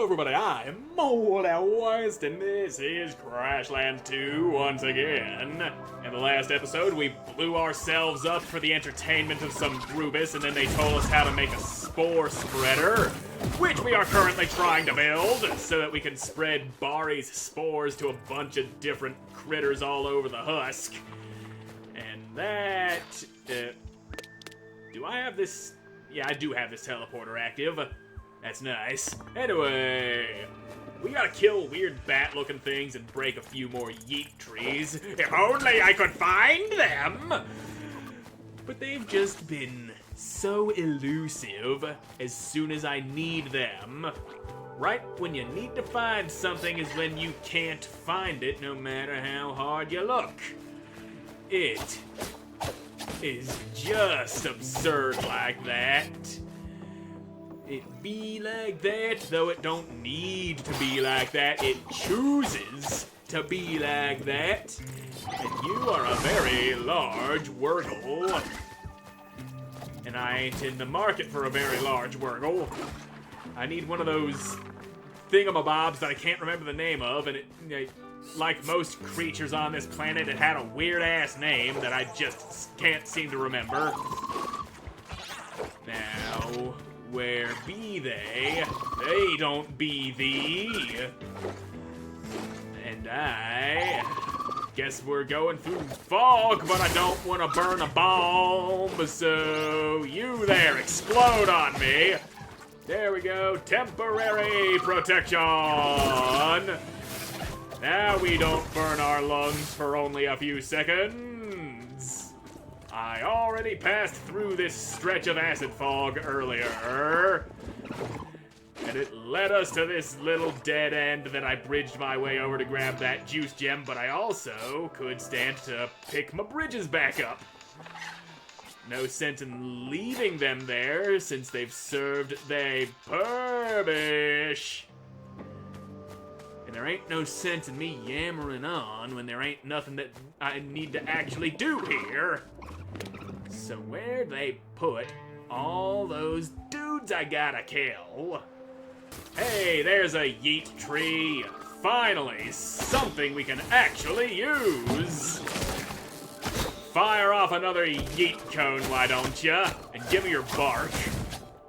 everybody, I am Moldy, and this is Crashlands 2 once again. In the last episode, we blew ourselves up for the entertainment of some Grubis, and then they told us how to make a spore spreader, which we are currently trying to build, so that we can spread Baari's spores to a bunch of different critters all over the husk. And that... do I have this... Yeah, I do have this teleporter active. That's nice. Anyway, we gotta kill weird bat-looking things and break a few more yeet trees. If only I could find them! But they've just been so elusive as soon as I need them. Right when you need to find something is when you can't find it, no matter how hard you look. It is just absurd like that. It be like that, though it don't need to be like that. It chooses to be like that. And you are a very large Wurgle. And I ain't in the market for a very large Wurgle. I need one of those thingamabobs that I can't remember the name of, and it, like most creatures on this planet, it had a weird-ass name that I just can't seem to remember. Now... where be they? They don't be thee. And I guess we're going through fog, but I don't want to burn a bomb, so you there, explode on me. There we go, temporary protection. Now we don't burn our lungs for only a few seconds. I already passed through this stretch of acid fog earlier, and it led us to this little dead end that I bridged my way over to grab that juice gem, but I also could stand to pick my bridges back up. No sense in leaving them there since they've served their purpose. And there ain't no sense in me yammering on when there ain't nothing that I need to actually do here. So where'd they put all those dudes I gotta kill? Hey, there's a yeet tree. Finally, something we can actually use. Fire off another yeet cone, why don't ya? And give me your bark.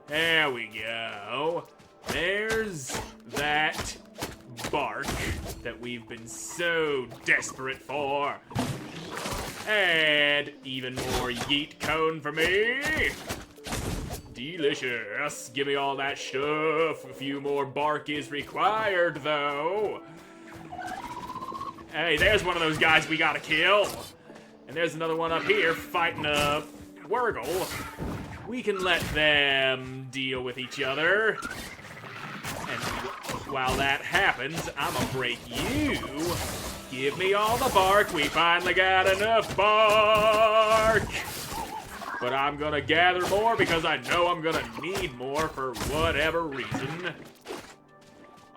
There we go. There's that bark that we've been so desperate for. And even more yeet cone for me. Delicious. Give me all that stuff. A few more bark is required, though. Hey, there's one of those guys we gotta kill. And there's another one up here fighting a Wurgle. We can let them deal with each other. And while that happens, I'ma break you. Give me all the bark. We finally got enough bark. But I'm gonna gather more because I know I'm gonna need more for whatever reason.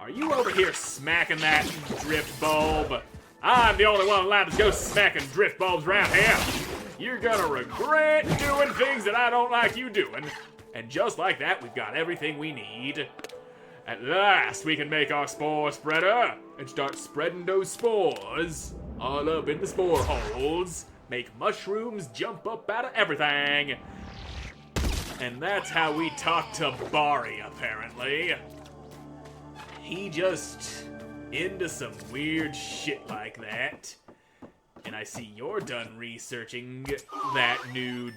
Are you over here smacking that drift bulb? I'm the only one allowed to go smacking drift bulbs around here. You're gonna regret doing things that I don't like you doing. And just like that, we've got everything we need. At last, we can make our spore spreader and start spreading those spores all up in the spore holes. Make mushrooms jump up out of everything. And that's how we talk to Baary, apparently. He just into some weird shit like that. And I see you're done researching that new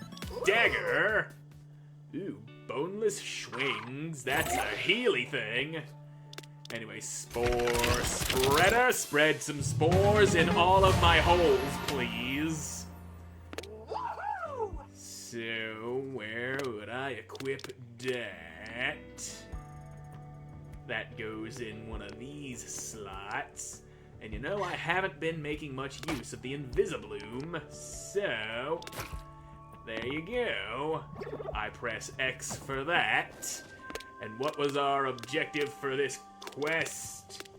dagger. Ooh, boneless swings. That's a Healy thing. Anyway, spore spreader. Spread some spores in all of my holes, please. So, where would I equip that? That goes in one of these slots. And you know, I haven't been making much use of the Invisibloom, so there you go. I press X for that. And what was our objective for this quest?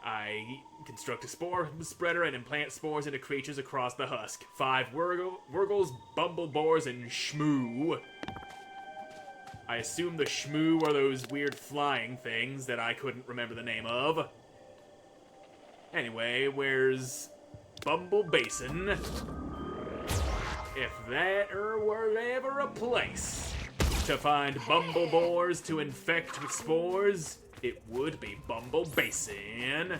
I construct a spore spreader and implant spores into creatures across the husk. 5 Wurgles, Bumbleboars, and Shmoo. I assume the shmoo are those weird flying things that I couldn't remember the name of. Anyway, where's Bumble Basin? If that were ever a place to find bumble boars to infect with spores, it would be Bumble Basin.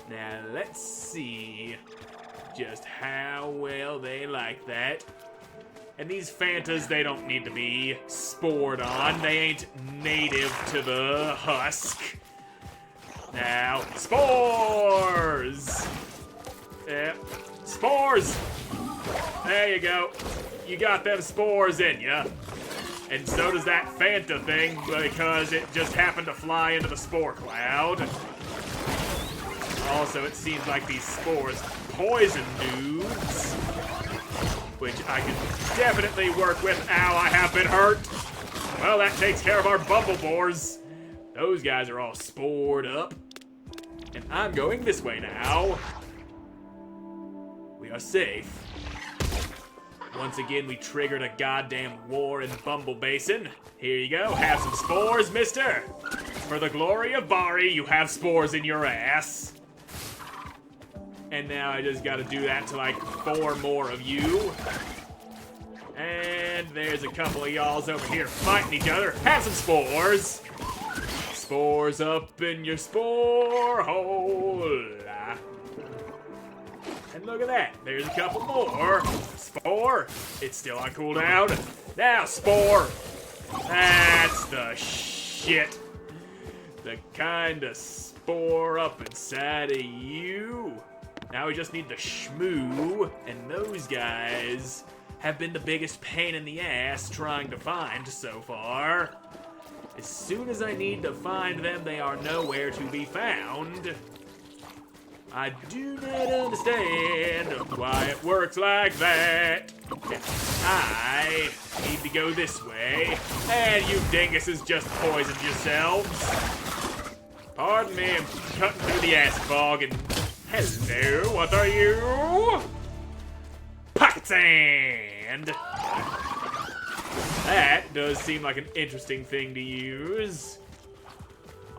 Now, let's see just how well they like that. And these Fantas, they don't need to be spored on. They ain't native to the husk. Now, spores! Yeah, spores! There you go. You got them spores in ya. And so does that Fanta thing, because it just happened to fly into the spore cloud. Also, it seems like these spores poison dudes, which I can definitely work with. Ow, I have been hurt. Well, that takes care of our bumble boars. Those guys are all spored up. And I'm going this way now. We are safe. Once again, we triggered a goddamn war in Bumble Basin. Here you go, have some spores, mister. For the glory of Baary, you have spores in your ass. And now I just gotta do that to like 4 more of you. And there's a couple of y'alls over here fighting each other. Have some spores. Spores up in your spore hole. And look at that, there's a couple more. Spore, it's still on cooldown. Now spore. That's the shit. The kind of spore up inside of you. Now we just need the shmoo, and those guys have been the biggest pain in the ass trying to find so far. As soon as I need to find them, they are nowhere to be found. I do not understand why it works like that. I need to go this way, and you dinguses just poisoned yourselves. Pardon me, I'm cutting through the acid fog, and hello, what are you? Pocket sand! That does seem like an interesting thing to use.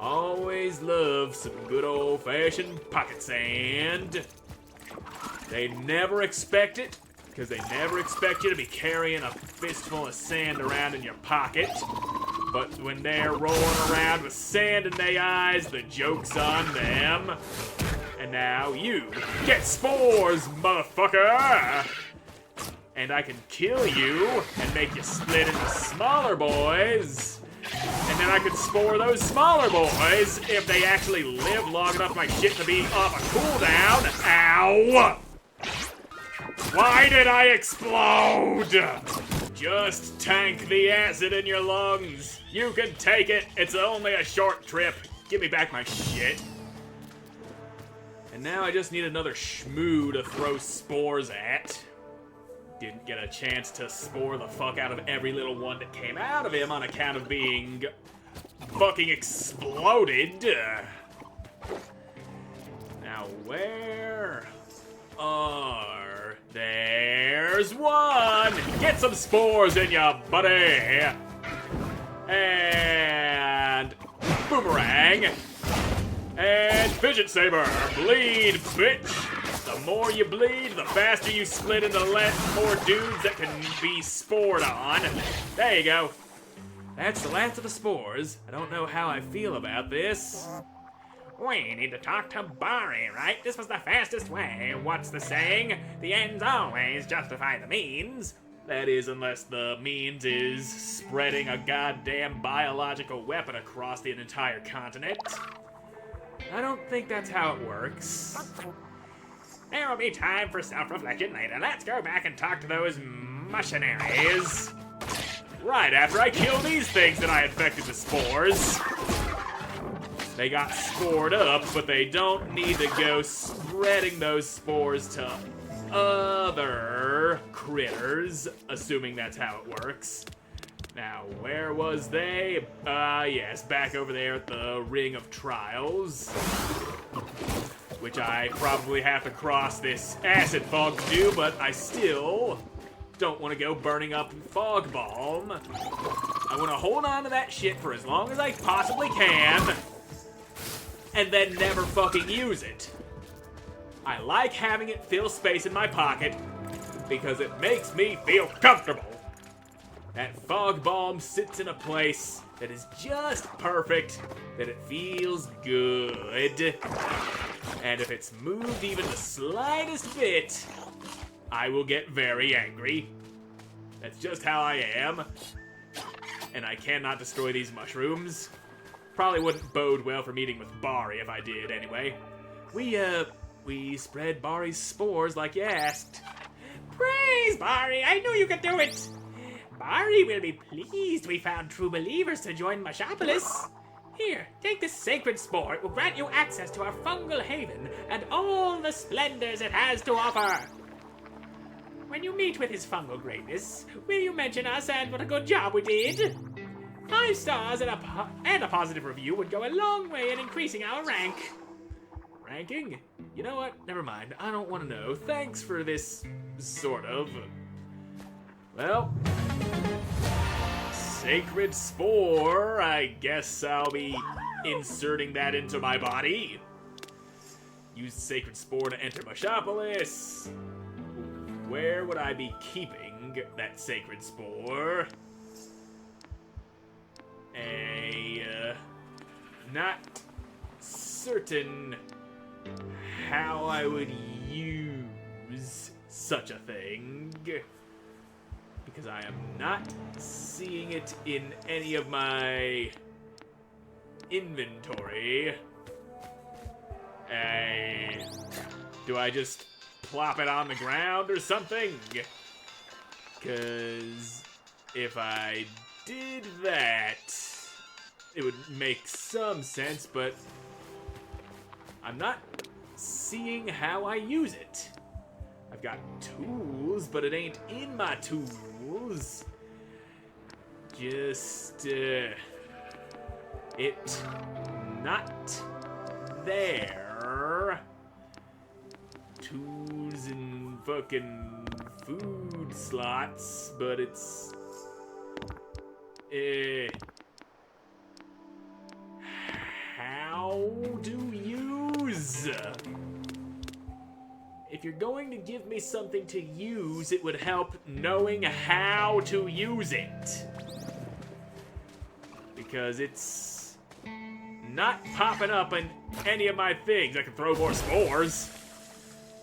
Always love some good old-fashioned pocket sand. They never expect it, because they never expect you to be carrying a fistful of sand around in your pocket. But when they're rolling around with sand in their eyes, the joke's on them. And now you get spores, motherfucker! And I can kill you and make you split into smaller boys. And then I could spore those smaller boys if they actually live long enough for my shit to be off a cooldown. Ow! Why did I explode? Just tank the acid in your lungs. You can take it. It's only a short trip. Give me back my shit. And now I just need another shmoo to throw spores at. Didn't get a chance to spore the fuck out of every little one that came out of him on account of being fucking exploded. Now where are... There's one! Get some spores in ya, buddy! And... Boomerang! And Fidget Saber! Bleed, bitch! The more you bleed, the faster you split into more dudes that can be spored on. There you go. That's the last of the spores. I don't know how I feel about this. We need to talk to Baary, right? This was the fastest way. What's the saying? The ends always justify the means. That is, unless the means is spreading a goddamn biological weapon across the entire continent. I don't think that's how it works. There will be time for self-reflection later. Let's go back and talk to those missionaries. Right after I kill these things that I infected with spores. They got spored up, but they don't need to go spreading those spores to other critters, assuming that's how it works. Now, where was they? Yes, back over there at the Ring of Trials. Which I probably have to cross this acid fog to do, but I still don't want to go burning up fog balm. I want to hold on to that shit for as long as I possibly can, and then never fucking use it. I like having it fill space in my pocket because it makes me feel comfortable. That fog bomb sits in a place that is just perfect, that it feels good. And if it's moved even the slightest bit, I will get very angry. That's just how I am. And I cannot destroy these mushrooms. Probably wouldn't bode well for meeting with Baary if I did anyway. We spread Baari's spores like you asked. Praise Baary, I knew you could do it. Baary will be pleased we found true believers to join Mushopolis. Here, take this sacred spore. It will grant you access to our fungal haven and all the splendors it has to offer. When you meet with his fungal greatness, will you mention us and what a good job we did? 5 stars and a positive review would go a long way in increasing our rank. Ranking? You know what? Never mind. I don't want to know. Thanks for this, sort of. Well, sacred spore. I guess I'll be inserting that into my body. Use sacred spore to enter Mushopolis. Where would I be keeping that sacred spore? Not certain how I would use such a thing, because I am not seeing it in any of my inventory. Do I just plop it on the ground or something? Because if I did that, it would make some sense, but I'm not seeing how I use it. I've got tools, but it ain't in my tools. Just, it not there. Tools and fucking food slots, but it's, how to use? If you're going to give me something to use, it would help knowing how to use it. Because it's not popping up in any of my things. I can throw more spores,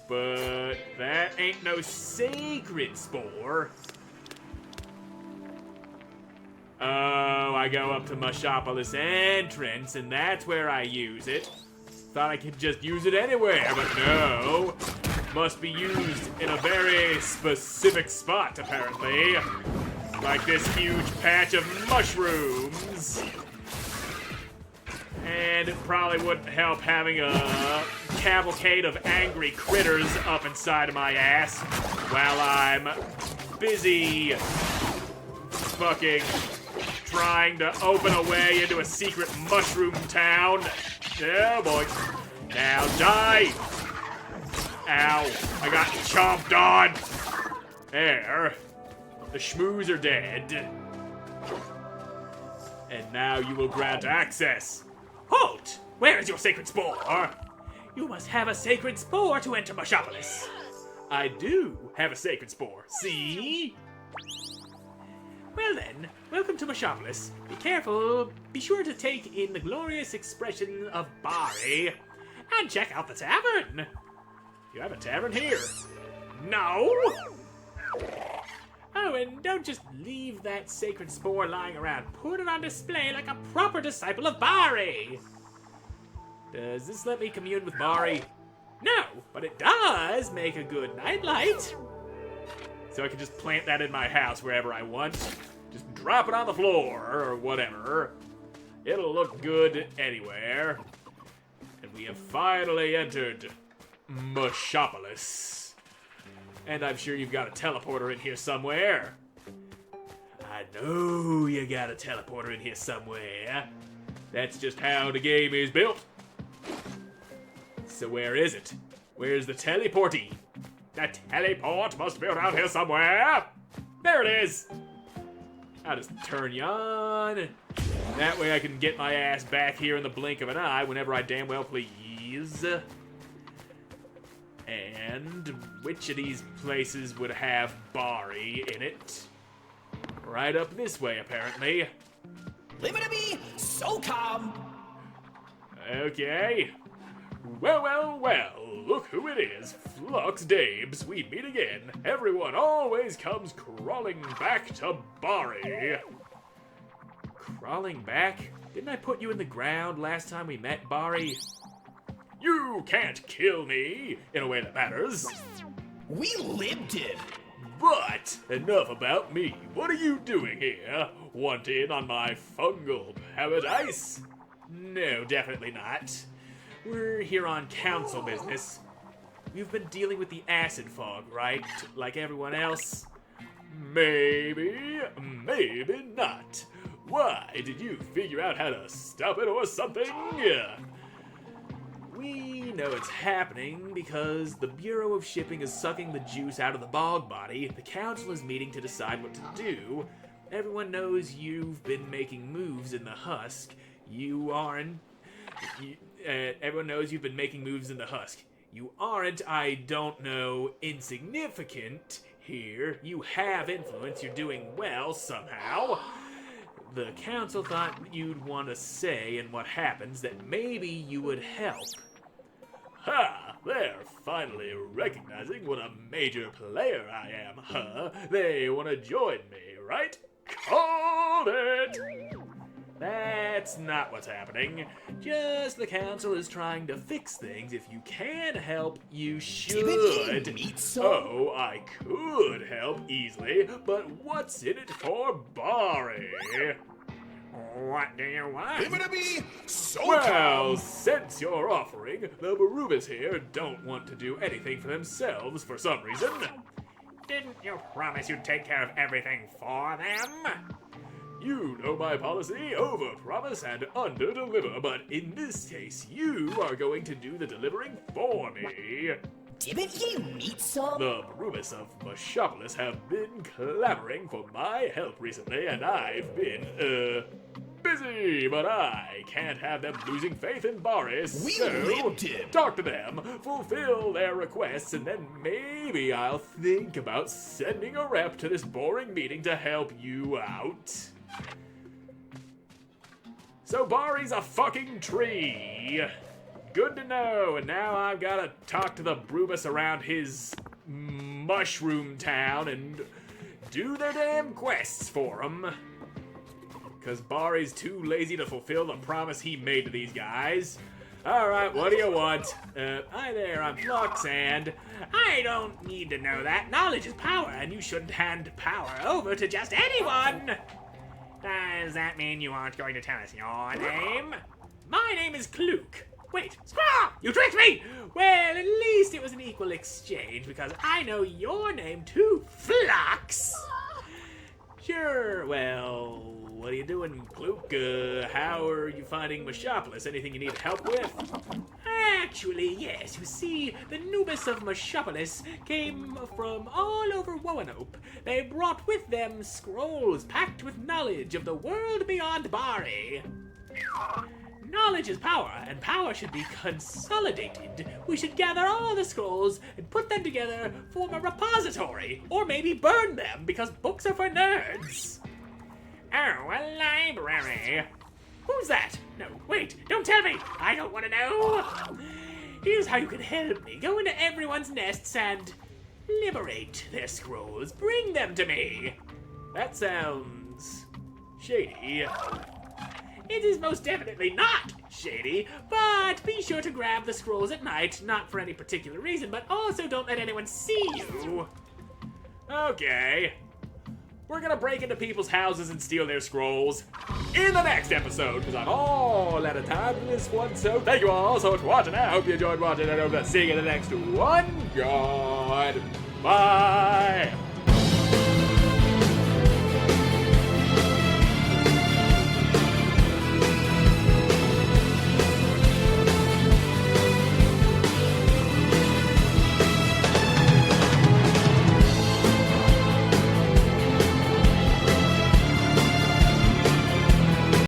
but that ain't no sacred spore. Oh, I go up to Mushopolis entrance, and that's where I use it. Thought I could just use it anywhere, but no. Must be used in a very specific spot, apparently. Like this huge patch of mushrooms. And it probably wouldn't help having a cavalcade of angry critters up inside of my ass while I'm busy fucking trying to open a way into a secret mushroom town. Oh boy. Now die! Ow. I got chomped on! There. The shmoos are dead. And now you will grant access. Halt! Where is your sacred spore? You must have a sacred spore to enter Mushopolis. I do have a sacred spore. See? Well then, welcome to Mushopolis. Be careful. Be sure to take in the glorious expression of Baary. And check out the tavern. You have a tavern here. No! Oh, and don't just leave that sacred spore lying around. Put it on display like a proper disciple of Baary. Does this let me commune with Baary? No, but it does make a good nightlight. So I can just plant that in my house wherever I want. Just drop it on the floor or whatever. It'll look good anywhere. And we have finally entered Mushopolis. And I'm sure you've got a teleporter in here somewhere. I know you got a teleporter in here somewhere. That's just how the game is built. So where is it? Where's the teleportee? The teleport must be around here somewhere. There it is. I'll just turn you on. That way I can get my ass back here in the blink of an eye whenever I damn well please. And which of these places would have Baary in it? Right up this way, apparently. Leave it to me, so calm. Okay. Well, look who it is. Flux Dabes, we meet again. Everyone always comes crawling back to Baary. Crawling back? Didn't I put you in the ground last time we met, Baary? You can't kill me in a way that matters. We lived it. But enough about me. What are you doing here? Want in on my fungal paradise? No, definitely not. We're here on council business. You've been dealing with the acid fog, right? Like everyone else? Maybe, maybe not. Why, did you figure out how to stop it or something? We know it's happening because the Bureau of Shipping is sucking the juice out of the bog body. The council is meeting to decide what to do. Everyone knows you've been making moves in the husk. Everyone knows you've been making moves in the husk. You aren't, I don't know, insignificant here. You have influence. You're doing well somehow. The council thought you'd want to say in what happens that maybe you would help. Ha! They're finally recognizing what a major player I am, huh? They want to join me, right? Called it! That's not what's happening. Just the council is trying to fix things. If you can help, you should. Oh, I could help easily, but what's in it for Baary? What do you want? Leave it to me, so Well, calm. since you're offering, the Barubas here don't want to do anything for themselves for some reason. Didn't you promise you'd take care of everything for them? You know my policy, over-promise and under-deliver, but in this case, you are going to do the delivering for me. Didn't you meet some? The Barubas of Mushopolis have been clamoring for my help recently, and I've been, busy, but I can't have them losing faith in Baary, so lived it. talk to them, fulfill their requests, and then maybe I'll think about sending a rep to this boring meeting to help you out. So Baari's a fucking tree. Good to know, and now I've gotta talk to the Brubus around his mushroom town and do their damn quests for him. Because Baari's too lazy to fulfill the promise he made to these guys. Alright, what do you want? Hi there, I'm Flux, and I don't need to know that. Knowledge is power, and you shouldn't hand power over to just anyone. Does that mean you aren't going to tell us your name? My name is Kluke. Wait, Squaw! You tricked me! Well, at least it was an equal exchange, because I know your name too, Flux! Sure, well, what are you doing, Kluke? How are you finding Mushopolis? Anything you need help with? Actually, yes. You see, the Nubis of Mushopolis came from all over Roanoke. They brought with them scrolls packed with knowledge of the world beyond Baary. Knowledge is power, and power should be consolidated. We should gather all the scrolls and put them together, form a repository, or maybe burn them, because books are for nerds. Oh, a library. Who's that? No, wait, don't tell me. I don't want to know. Here's how you can help me. Go into everyone's nests and liberate their scrolls. Bring them to me. That sounds shady. It is most definitely not shady, but be sure to grab the scrolls at night, not for any particular reason, but also don't let anyone see you. Okay. We're gonna break into people's houses and steal their scrolls in the next episode, because I'm all out of time for this one, so thank you all so much for watching. I hope you enjoyed watching, and I hope to see you in the next one. Goodbye.